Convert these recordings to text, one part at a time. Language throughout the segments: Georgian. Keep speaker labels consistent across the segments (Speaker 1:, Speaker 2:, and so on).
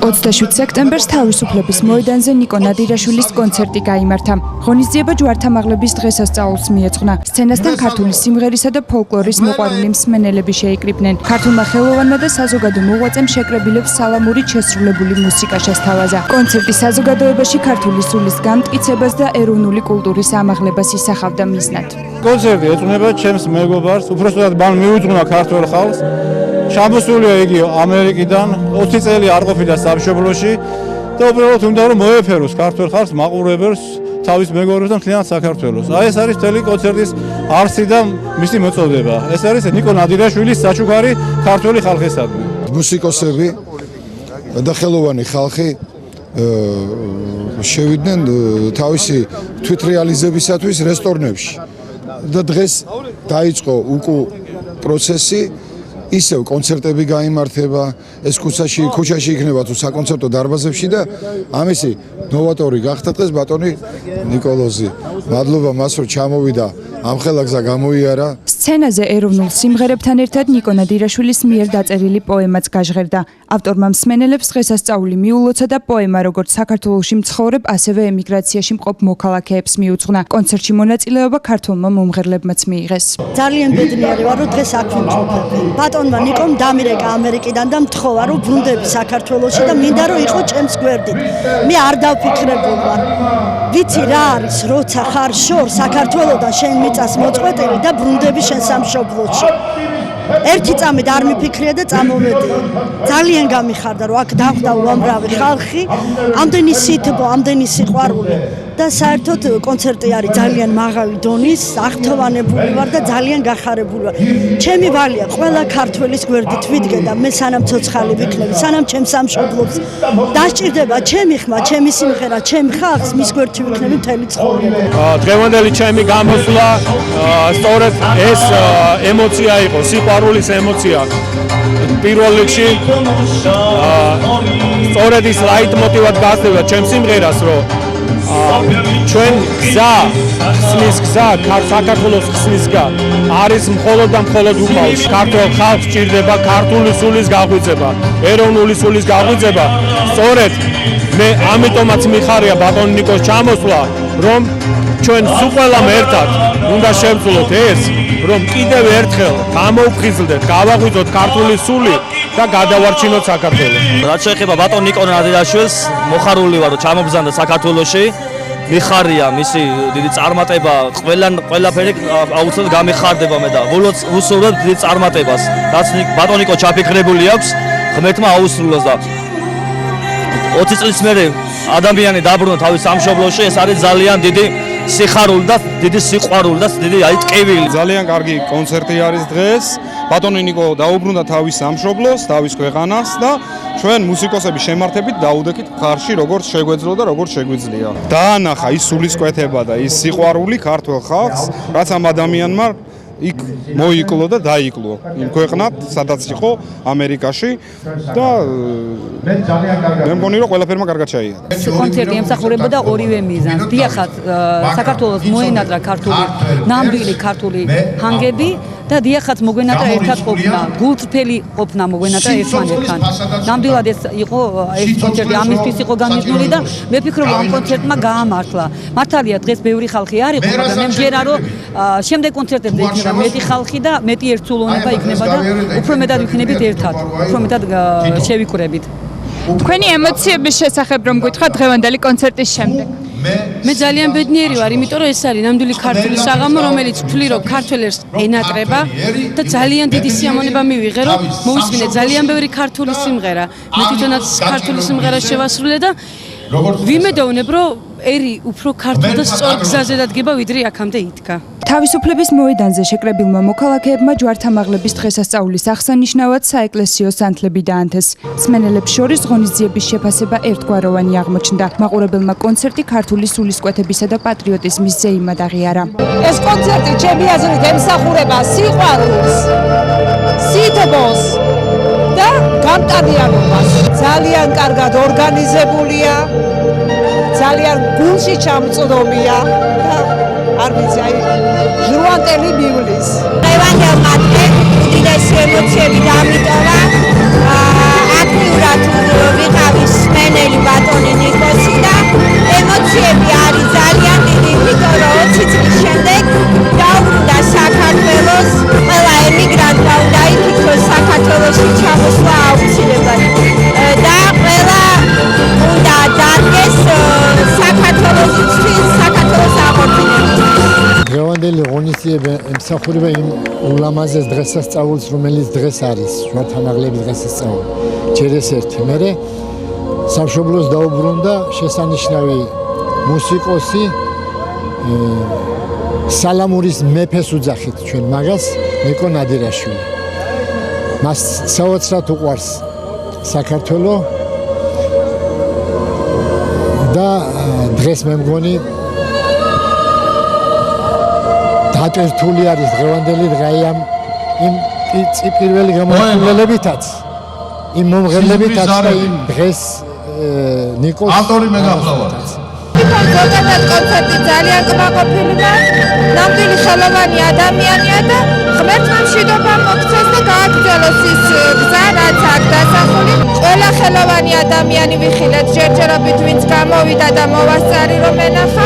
Speaker 1: 27 სექტემბერს თავისუფლების მოედანზე ნიკო ნადირაშვილის კონცერტი გაიმართა. ღონისძიება ჯვართამაღლების დღესასწაულს მიეძღვნა. სცენასთან ქართული სიმღერისა და ფოლკლორის მოყვარული მსმენელები შეიკრიბნენ. ქართულმა ხელოვანმა და საზოგადო მოღვაწემ შეკრებილებს სალამურით შესრულებული მუსიკა შესთავაზა. კონცერტი საზოგადოებაში ქართული სულის გამტკიცებას და ეროვნული კულტურის ამაღლებას ისახავდა მიზნად.
Speaker 2: კონცერტი ეძღვნება ჩემს მეგობარს, უпростоად მან მიუძღვნა ქართულ ხალხს. ჩამოსულია იგი ამერიკიდან 20 წელი არ ყოფილა სამშობლოში და უბრალოდ უნდა რომ მოეფეროს ქართულ ხალხს, მაყურებელს, თავის მეგობრებს და მთლიანად საქართველოს. აი ეს არის მთელი კონცერტის არსი და მისი მოწოდება. ეს არის ნიკო ნადირაშვილის საჩუქარი ქართული ხალხისადმი.
Speaker 3: მუსიკოსები და ხელოვანი ხალხი შევიდნენ თავისი თვითრეალიზებისათვის რესტორნებში და დღეს დაიწყო უკუ პროცესი. ისევ კონცერტები გაიმართება, ეს ქუჩაში იქნება თუ საკონცერტო დარბაზებში და ამისი ნოვატორი გახდა დღეს ბატონი ნიკოლოზი. მადლობა მას რომ ჩამოვიდა ამ ხელაგზა გამოიარა.
Speaker 1: სცენაზე ეროვნულ სიმღერებთან ერთად ნიკო ნადირაშვილის მიერ დაწერილი პოემაც გაჟღერდა. ავტორმა მსმენელებს დღესასწაული მიულოცა და პოემა როგორც საქართველოში მცხოვრებ, ასევე ემიგრაციაში მყოფ მოქალაქეებს მიუძღვნა. კონცერტში მონაწილეობა ქართველმა მომღერლებმაც მიიღეს.
Speaker 4: ძალიან ბედნიერი ვარ, რომ დღეს აქ ვიმყოფები. ბატონმა ნიკომ დამირეკა ამერიკიდან და მთხოვა რომ ბრუნდები საქართველოში და მინდა რომ იყო ჩემს გვერდით. მე არ დავფიქრებულ ვარ. ვიცი რა არის, როცა ხარ შორ საქართველოდან შენ მიწას მოწყვეტილი და ბრუნდები შენ სამშობლოში. ერთი წამით არ მიფიქრია და წამოვედი. ძალიან გამიხარდა რომ აქ დახვდა უამრავი ხალხი, ამდენი სითბო, ამდენი სიყვარული და საერთოდ კონცერტი არის ძალიან მაღალი დონის, აღთოვანებული ვარ და ძალიან გახარებული ვარ. ჩემი ვალია ყველა ქართველის გვერდით ვიდგე და მე სანამ ცოცხალი ვიქნები, სანამ ჩემს სამშობლოს დასჭირდება ჩემი ხმა, ჩემი სიმღერა, ჩემი ხალხს მის გვერდში ვიქნები მთელი ცხოვრება.
Speaker 2: დღევანდელი ჩემი გამოსვლა სწორედ ეს ემოცია იყო, სიყვარულის ემოცია. პირველ რიგში სწორედ ის ლაიტმოტივად გასწევდა ჩემ სიმღერას, რომ ჩვენ გზა, ხსნის გზა, საქართველოს ხსნის გზა არის მხოლოდ და მხოლოდ უკავშირ. ქართულ ხალხს სჭირდება ქართული სულის გაღვიძება, ეროვნული სულის გაღვიძება. სწორედ მე ამიტომაც მიხარია ბატონ ნიკოს ჩამოსვლა, რომ ჩვენ სულ ყველამ ერთად უნდა შევძლოთ ეს, რომ კიდევ ერთხელ გამოვხიზლდეთ, გავაღვიძოთ ქართული სული და გადავარჩინოთ საქართველოს.
Speaker 5: რაც შეეხება ბატონ ნიკო ნადირაშვილს, მოხარული ვარ რომ ჩამობრძანდა საქართველოში. მიხარია მისი დიდი წარმატება, ყველაფერი აუცილებლად გამიხარდება მე და ვუსურვებ დიდი წარმატებას, რაც ბატონ ნიკო ჩაფიქრებული აქვს ღმერთმა აუსრულოს და 20 წლის მერე ადამიანი დაბრუნდა თავის სამშობლოში, ეს არის ძალიან დიდი სიხარული და დიდი სიყვარული და დიდი ტკივილი.
Speaker 6: ძალიან კარგი კონცერტი არის დღეს. ბატონი ნიკო დაუბრუნდა თავის სამშობლოს, თავის ქვეყანას და ჩვენ მუსიკოსების შემართებით დაუდექით მხარში, როგორც შეგვეძლო და როგორც შეგვიძლია. დაანახა ის სულისკვეთება და ის სიყვარული ქართულ ხალხს, რაც ამ ადამიანმა იქ მოიკლო და დაიკლო იმ ქვეყნად, სადაც იყო ამერიკაში და მე მგონი რომ ყველაფერმა კარგად ჩაიარა.
Speaker 7: ეს კონცერტი ემსახურებოდა ორივე მიზანს. დიახაც საქართველოს მოენატრა ქართული, ნამდვილი ქართული ჰანგები და დიახაც მოგვენატრა ერთად ყოფნა, გულწრფელი ყოფნა მოგვენატრა ერთმანეთთან. ნამდვილად ეს იყო ეს კონცერტი ამისთვის იყო განმიზნული და მე ვფიქრობ ამ კონცერტმა გაამართლა. მართალია დღეს ბევრი ხალხი არ იყო, მაგრამ მე მგერა რომ შემდეგ კონცერტებზე იქნება მეტი ხალხი და მეტი ერთსულოვნება იქნება და უფრო მეტად ვიქნებით ერთად, უფრო მეტად შევიკვრებით.
Speaker 1: თქვენი ემოციების შესახებ რომ გითხრათ დღევანდელი კონცერტის შემდეგ.
Speaker 8: მე ძალიან ბედნიერი ვარ, იმიტომ რომ ეს არის ნამდვილი ქართული საღამო, რომელიც ვთვლი რომ ქართველებს ენატრება და ძალიან დიდი სიამონება მივიღე, რომ მოვისმინე ძალიან ბევრი ქართული სიმღერა. მე თვითონაც ქართული სიმღერა შევასრულე და ვიმედოვნებ, რომ ერი უფრო ქართულ და სწორ გზაზე დადგება, ვიდრე აქამდე იდგა.
Speaker 1: თავისუფლების მოედანზე შეკრებილმა მოქალაქეებმა ჯვართამაღლების დღესასწაულის აღსანიშნავად საეკლესიო სანთლები დაანთეს. მსმენელებს შორის ღონისძიების შეფასება ერთგვაროვანი აღმოჩნდა. მაყურებელმა კონცერტი ქართული სულისკვეთებისა და პატრიოტიზმის ზეიმად აღიარა.
Speaker 9: ეს კონცერტი ჩემი აზრით ემსახურება სიყვარულს, სითბოს და გამტარიანობას. ძალიან კარგად ორგანიზებულია, ძალიან გულში ჩამწვდომია და არ ვიცი, აი ჟუანტელი მივლის.
Speaker 10: დღევანდელმა დღეს უდიდესი ემოციები დამიტოვა. აქტიურად ვიყავის
Speaker 11: ემსახურება იმ ულამაზეს დღესასწაულს, რომელიც დღეს არის, ჯვართამაღლების დღესასწაული. ჯერ ეს ერთი, მერე სამშობლოს დაუბრუნდა შესანიშნავი მუსიკოსი სალამურის მეფეს უძახით ჩვენ მაგას ნიკო ნადირაშვილი. მას საოცრად უყვარს საქართველო და დღეს მე მგონი დატვირთული არის დღევანდელი დღე ამ იმ პირველი გამოსულებითაც იმ მომღერლებითაც და იმ დღეს ნიკოს ავტორი მეგახლავართ.
Speaker 10: ზოგადად კონცერტი ძალიან კმაყოფილი და ნამდვილი ხელოვანი ადამიანია და ღმერთმა მშვიდობა მოგცეს და გააგრძელოს ის გზა, რაც აქ დასახული. ყველა ხელოვანი ადამიანი ვიხილეთ ჯერჯერობით, ვინც გამოვიდა და მოვასწარი რომ ენახა.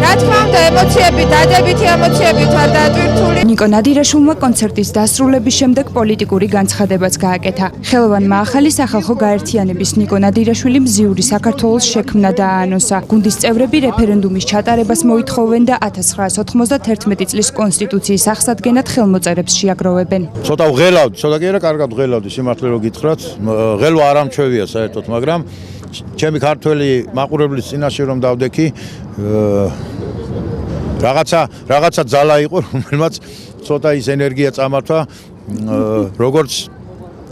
Speaker 10: რა თქმა უნდა, ემოციები, დადებითი ემოციები ვარ დატვირთული.
Speaker 1: ნიკო ნადირაშვილმა კონცერტის დასრულების შემდეგ პოლიტიკური განცხადებაც გააკეთა. ხელოვანმა ახალი სახალხო გაერთიანების ნიკო ნადირაშვილი მზიური საქართველოს შექმნა დააანონსა. გუნდის წევრები რეფერენდუმის ჩატარებას მოითხოვენ და 1991 წლის კონსტიტუციის აღსადგენად ხელმოწერებს შეაგროვებენ.
Speaker 12: ცოტა ვღელავდი, ცოტა კი არა, კარგად ვღელავდი, სიმართლე რო გითხრათ. ღელვა არ ამჩვევია საერთოდ, მაგრამ ჩემი ქართველი მაყურებლის წინაშე რომ დავდექი, რაღაცა ძალა იყო, რომელმაც ცოტა ის ენერგია წამართვა,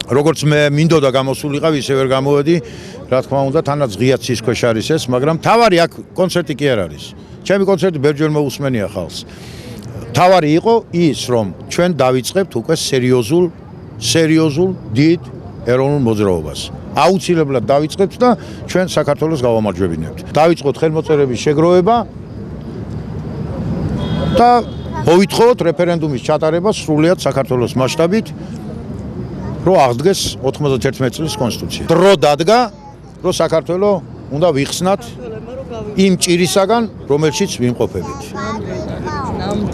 Speaker 12: როგორც მე მინდოდა გამოსულიყავ, ისე ვერ გამოვედი. რა თქმა უნდა, თანაც ღია ცის ქვეშ არის ეს, მაგრამ თავარი აქ კონცერტი კი არ არის. ჩემი კონცერტი ბევრჯერ მოусმენია ხალხს. თავარი იყო ის, რომ ჩვენ დავიწყებთ უკვე სერიოზულ დიდ ეროვნულ მოძრაობას. აუცილებლად დავიწყებთ და ჩვენ საქართველოს გავამარჯვებინებთ. დავიწყოთ ხელმოწერების შეგროვება და მოვითხოვოთ რეფერენდუმის ჩატარება სრულიად საქართველოს მასშტაბით, რომ აღდგეს 91 წლის კონსტიტუცია. დრო დადგა, რომ საქართველო უნდა ვიხსნათ იმ ჭირისაგან, რომელშიც ვიმყოფებით.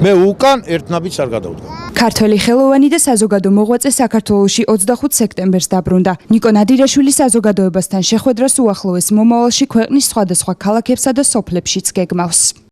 Speaker 12: მე უკან ერთნაბიც არ გადავდგა.
Speaker 1: ქართველი ხელოვანი და საზოგადო მოღვაწე საქართველოში 25 სექტემბერს დაბრუნდა. ნიკო ნადირაშვილი საზოგადოებასთან შეხვედრას უახლოეს მომავალში ქვეყნის სხვადასხვა ქალაქებსა და სოფლებშიც გეგმავს.